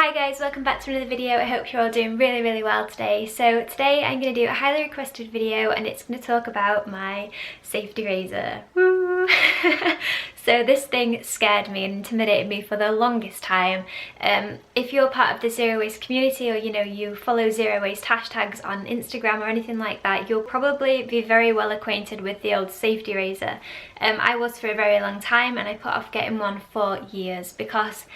Hi guys, welcome back to another video. I hope you're all doing really well today. So today I'm going to do a highly requested video and it's going to talk about my safety razor. Woo! So this thing scared me and intimidated me for the longest time. If you're part of the zero waste community, or you follow zero waste hashtags on Instagram or anything like that, you'll probably be very well acquainted with the old safety razor. I was for a very long time and I put off getting one for years because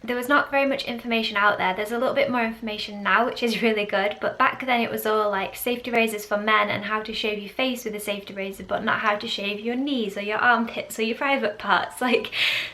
there was not very much information out there. There's a little bit more information now, which is really good, but back then it was all like safety razors for men and how to shave your face with a safety razor, but not how to shave your knees or your armpits or your private parts.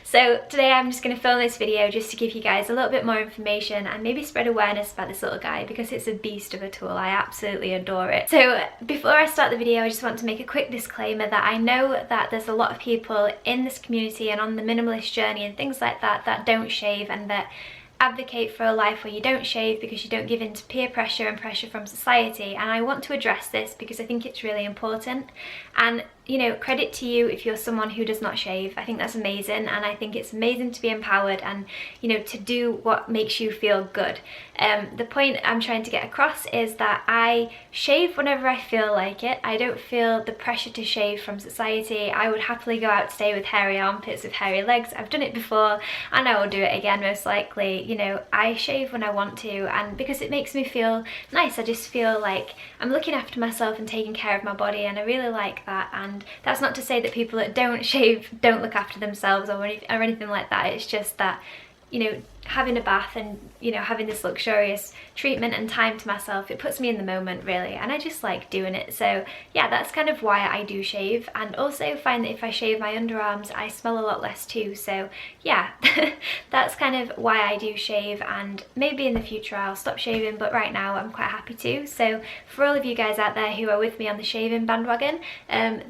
So today I'm just going to film this video just to give you guys a little bit more information and maybe spread awareness about this little guy because it's a beast of a tool. I absolutely adore it. So before I start the video, I just want to make a quick disclaimer that I know that there's a lot of people in this community and on the minimalist journey and things like that that don't shave and that advocate for a life where you don't shave because you don't give in to peer pressure and pressure from society, and I want to address this because I think it's really important. And credit to you if you're someone who does not shave. I think that's amazing, and I think it's amazing to be empowered and to do what makes you feel good. The point I'm trying to get across is that I shave whenever I feel like it. I don't feel the pressure to shave from society. I would happily go out today with hairy armpits, with hairy legs. I've done it before and I will do it again most likely. I shave when I want to, and because it makes me feel nice. I just feel like I'm looking after myself and taking care of my body, and I really like that. And that's not to say that people that don't shave don't look after themselves or anything like that. It's just that having a bath and having this luxurious treatment and time to myself, it puts me in the moment really, and I just like doing it. So yeah, that's kind of why I do shave, and also find that if I shave my underarms I smell a lot less too. So yeah, that's kind of why I do shave, and maybe in the future I'll stop shaving, but right now I'm quite happy to. So for all of you guys out there who are with me on the shaving bandwagon,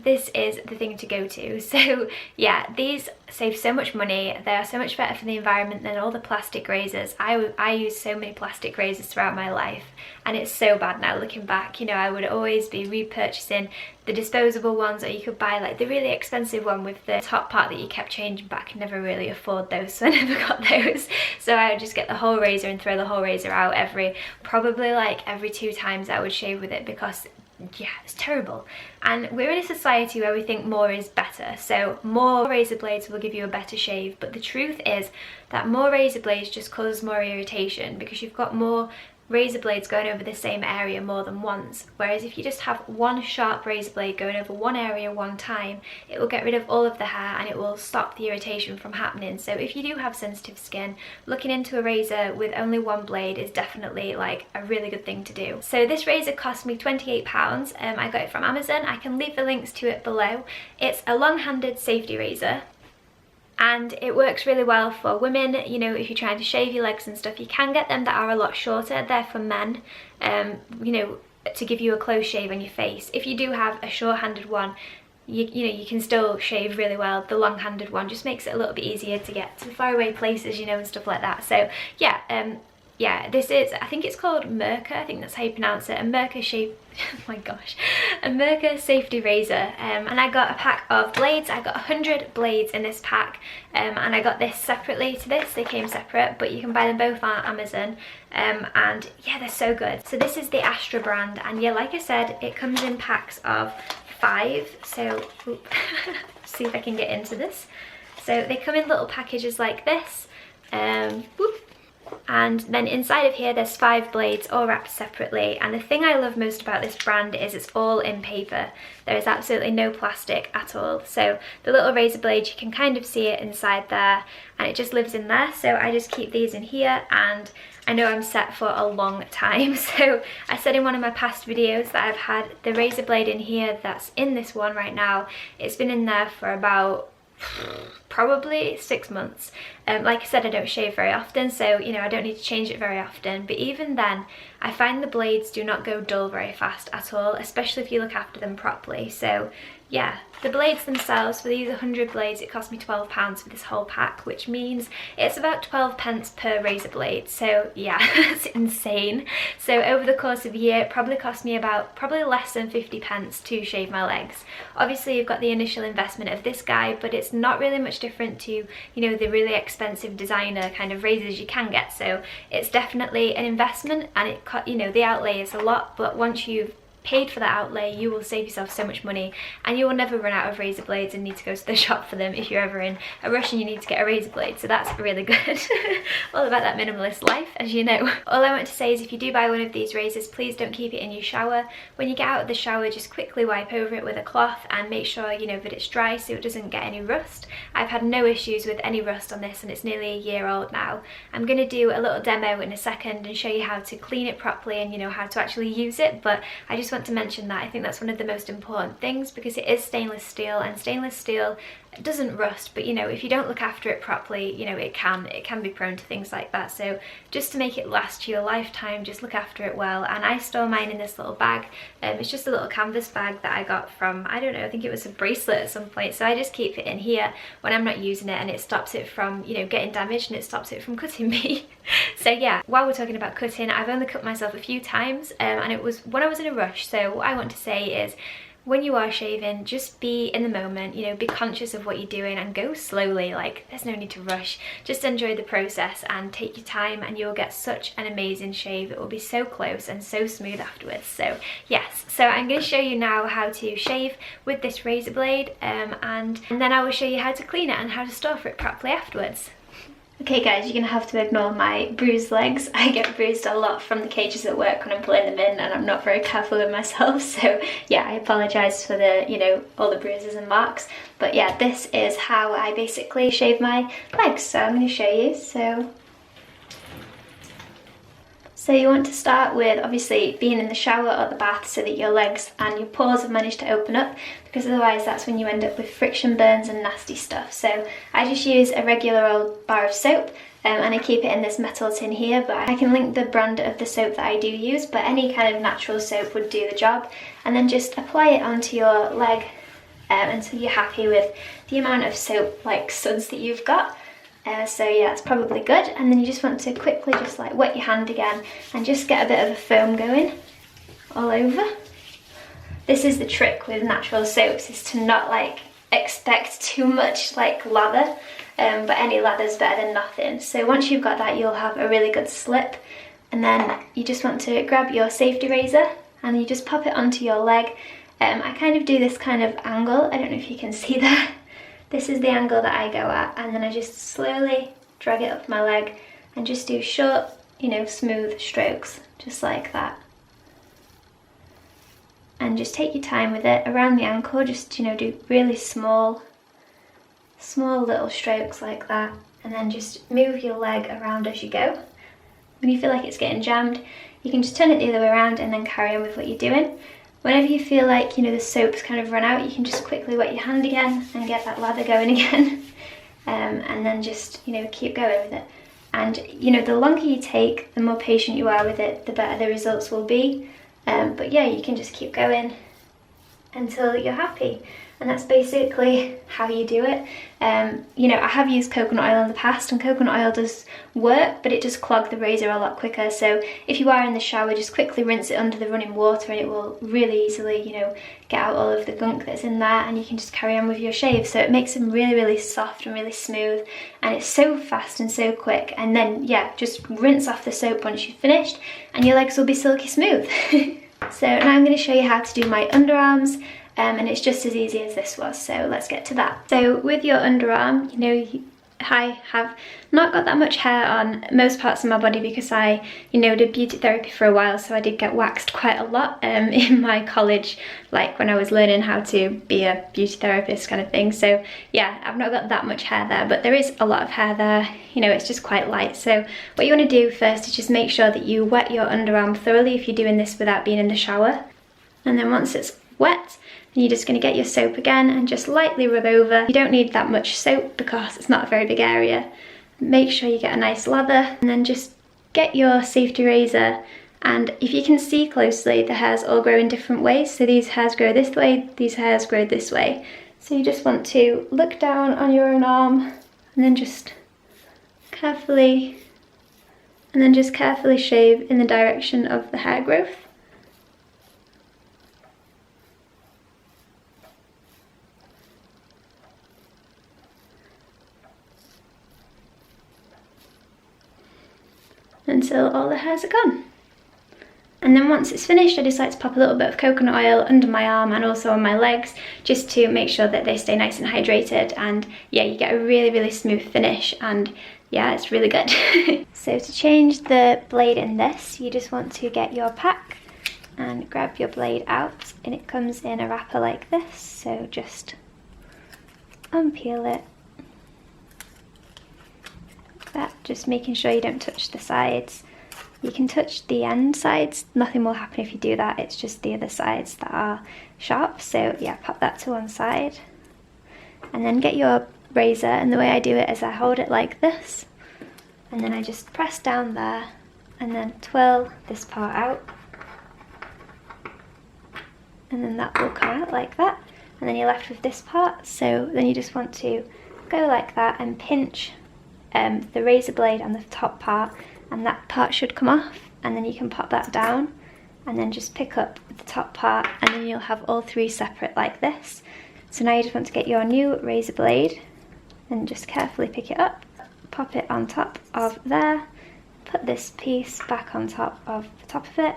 this is the thing to go to. So yeah, these save so much money, they are so much better for the environment than all the plastic razors. I use so many plastic razors throughout my life, and it's so bad now looking back. I would always be repurchasing the disposable ones, or you could buy like the really expensive one with the top part that you kept changing, but I could never really afford those, so I never got those. So I would just get the whole razor and throw the whole razor out probably every 2 times I would shave with it, because yeah, it's terrible. And we're in a society where we think more is better, so more razor blades will give you a better shave, but the truth is that more razor blades just cause more irritation because you've got more razor blades going over the same area more than once, whereas if you just have one sharp razor blade going over one area one time, it will get rid of all of the hair and it will stop the irritation from happening. So if you do have sensitive skin, looking into a razor with only one blade is definitely like a really good thing to do. So this razor cost me £28. I got it from Amazon. I can leave the links to it below. It's a long-handed safety razor, and it works really well for women. If you're trying to shave your legs and stuff, you can get them that are a lot shorter. They're for men, to give you a close shave on your face. If you do have a short-handed one, you can still shave really well. The long-handed one just makes it a little bit easier to get to faraway places, and stuff like that. So yeah, this is, I think it's called Merca, I think that's how you pronounce it, a Merca shape, oh my gosh, a Merca safety razor. And I got a pack of blades. I got 100 blades in this pack, and I got this separately to this. They came separate, but you can buy them both on Amazon, and yeah, they're so good. So this is the Astra brand, and yeah, like I said, it comes in packs of 5, so see if I can get into this. So they come in little packages like this, and then inside of here there's 5 blades all wrapped separately. And the thing I love most about this brand is it's all in paper. There is absolutely no plastic at all. So the little razor blade, you can kind of see it inside there, and it just lives in there. So I just keep these in here, and I know I'm set for a long time. So I said in one of my past videos that I've had the razor blade in here that's in this one right now. It's been in there for about probably 6 months. Like I said, I don't shave very often, so I don't need to change it very often, but even then I find the blades do not go dull very fast at all, especially if you look after them properly. So yeah, the blades themselves, for these 100 blades, it cost me £12 for this whole pack, which means it's about 12 pence per razor blade. So yeah, it's insane. So over the course of a year, it probably cost me probably less than 50 pence to shave my legs. Obviously you've got the initial investment of this guy, but it's not really much different to, you know, the really expensive designer kind of razors you can get. So it's definitely an investment, and you know, the outlay is a lot, but once you've paid for that outlay, you will save yourself so much money, and you will never run out of razor blades and need to go to the shop for them if you're ever in a rush and you need to get a razor blade. So that's really good. All about that minimalist life, as you know. All I want to say is, if you do buy one of these razors, please don't keep it in your shower. When you get out of the shower, just quickly wipe over it with a cloth and make sure, you know, that it's dry so it doesn't get any rust. I've had no issues with any rust on this, and it's nearly a year old now. I'm going to do a little demo in a second and show you how to clean it properly and, you know, how to actually use it, but I just want to mention that I think that's one of the most important things, because it is stainless steel, and stainless steel doesn't rust, but you know, if you don't look after it properly, you know, it can be prone to things like that. So just to make it last your lifetime, just look after it well. And I store mine in this little bag. It's just a little canvas bag that I got from, I don't know, I think it was a bracelet at some point. So I just keep it in here when I'm not using it, and it stops it from, you know, getting damaged, and it stops it from cutting me. So yeah, while we're talking about cutting, I've only cut myself a few times, and it was when I was in a rush. So what I want to say is, when you are shaving, just be in the moment, you know, be conscious of what you're doing and go slowly. Like, there's no need to rush. Just enjoy the process and take your time, and you'll get such an amazing shave. It will be so close and so smooth afterwards. So yes, so I'm going to show you now how to shave with this razor blade, and then I will show you how to clean it and how to store for it properly afterwards. Okay guys, you're going to have to ignore my bruised legs. I get bruised a lot from the cages at work when I'm pulling them in, and I'm not very careful with myself, so yeah, I apologise for the, you know, all the bruises and marks. But yeah, this is how I basically shave my legs, so I'm going to show you. So you want to start with obviously being in the shower or the bath, so that your legs and your pores have managed to open up, because otherwise that's when you end up with friction burns and nasty stuff. So I just use a regular old bar of soap, and I keep it in this metal tin here, but I can link the brand of the soap that I do use, but any kind of natural soap would do the job. And then just apply it onto your leg until you're happy with the amount of soap, like suds, that you've got. So yeah, it's probably good. And then you just want to quickly just like wet your hand again and just get a bit of a foam going all over. This is the trick with natural soaps, is to not like expect too much like lather, but any lather's better than nothing. So once you've got that, you'll have a really good slip, and then you just want to grab your safety razor and you just pop it onto your leg. I kind of do this kind of angle, I don't know if you can see that. This is the angle that I go at, and then I just slowly drag it up my leg and just do short, you know, smooth strokes, just like that. And just take your time with it around the ankle, just, you know, do really small little strokes like that, and then just move your leg around as you go. When you feel like it's getting jammed, you can just turn it the other way around and then carry on with what you're doing. Whenever you feel like, you know, the soap's kind of run out, you can just quickly wet your hand again and get that lather going again. And then just, you know, keep going with it. And, you know, the longer you take, the more patient you are with it, the better the results will be. But yeah, you can just keep going until you're happy. And that's basically how you do it. You know, I have used coconut oil in the past, and coconut oil does work, but it does clog the razor a lot quicker. So if you are in the shower, just quickly rinse it under the running water, and it will really easily, you know, get out all of the gunk that's in there, and you can just carry on with your shave. So it makes them really, really soft and really smooth, and it's so fast and so quick. And then yeah, just rinse off the soap once you've finished, and your legs will be silky smooth. So now I'm going to show you how to do my underarms. And it's just as easy as this was, so let's get to that. So with your underarm, you know, I have not got that much hair on most parts of my body because I, you know, did beauty therapy for a while, so I did get waxed quite a lot in my college, like when I was learning how to be a beauty therapist kind of thing. So yeah, I've not got that much hair there, but there is a lot of hair there, you know, it's just quite light. So what you want to do first is just make sure that you wet your underarm thoroughly if you're doing this without being in the shower. And then once it's wet, you're just going to get your soap again and just lightly rub over. You don't need that much soap because it's not a very big area. Make sure you get a nice lather, and then just get your safety razor, and if you can see closely, the hairs all grow in different ways. So these hairs grow this way, these hairs grow this way. So you just want to look down on your own arm and then just carefully shave in the direction of the hair growth. until all the hairs are gone. And then once it's finished, I just like to pop a little bit of coconut oil under my arm and also on my legs, just to make sure that they stay nice and hydrated, and yeah, you get a really, really smooth finish, and yeah, it's really good. So to change the blade in this, you just want to get your pack and grab your blade out, and it comes in a wrapper like this, so just unpeel it like that, just making sure you don't touch the sides. You can touch the end sides, nothing will happen if you do that, it's just the other sides that are sharp. So yeah, pop that to one side, and then get your razor, and the way I do it is I hold it like this, and then I just press down there, and then twirl this part out, and then that will come out like that, and then you're left with this part. So then you just want to go like that and pinch the razor blade on the top part, and that part should come off, and then you can pop that down and then just pick up the top part, and then you'll have all three separate like this. So now you just want to get your new razor blade and just carefully pick it up, pop it on top of there, put this piece back on top of the top of it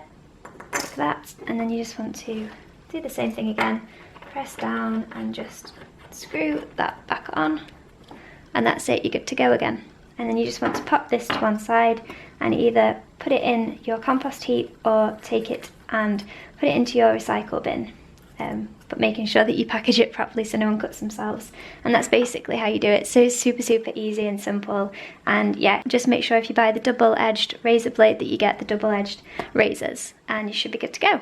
like that, and then you just want to do the same thing again, press down and just screw that back on, and that's it, you're good to go again. And then you just want to pop this to one side and either put it in your compost heap or take it and put it into your recycle bin, but making sure that you package it properly so no one cuts themselves. And that's basically how you do it. So it's super, super easy and simple. And yeah, just make sure if you buy the double-edged razor blade that you get the double-edged razors, and you should be good to go.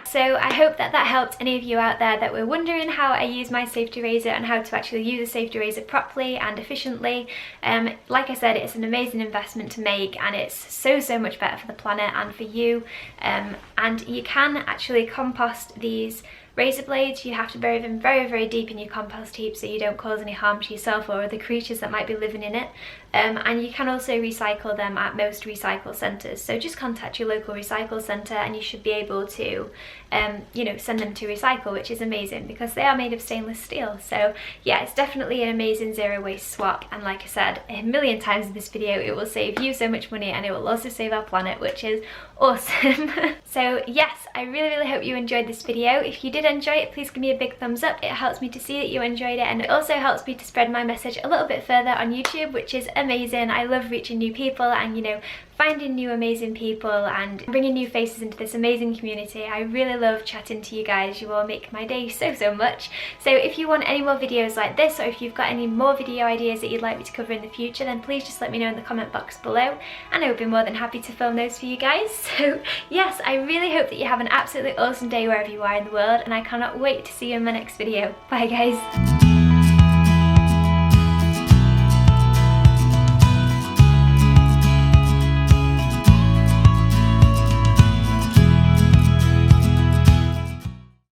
So I hope that that helped any of you out there that were wondering how I use my safety razor and how to actually use a safety razor properly and efficiently. Like I said, it's an amazing investment to make, and it's so, so much better for the planet and for you. And you can actually compost these razor blades. You have to bury them very, very deep in your compost heap so you don't cause any harm to yourself or other creatures that might be living in it. And you can also recycle them at most recycle centres. So just contact your local recycle centre and you should be able to, you know, send them to recycle, which is amazing because they are made of stainless steel. So yeah, it's definitely an amazing zero waste swap. And like I said a million times in this video, it will save you so much money and it will also save our planet, which is awesome. So yes, I really, really hope you enjoyed this video. If you did enjoy it, please give me a big thumbs up. It helps me to see that you enjoyed it, and it also helps me to spread my message a little bit further on YouTube, which is amazing. I love reaching new people and, you know, finding new amazing people and bringing new faces into this amazing community. I really love chatting to you guys. You all make my day so, so much. So if you want any more videos like this, or if you've got any more video ideas that you'd like me to cover in the future, then please just let me know in the comment box below, and I would be more than happy to film those for you guys. So yes, I really hope that you have an absolutely awesome day wherever you are in the world, and I cannot wait to see you in my next video. Bye guys.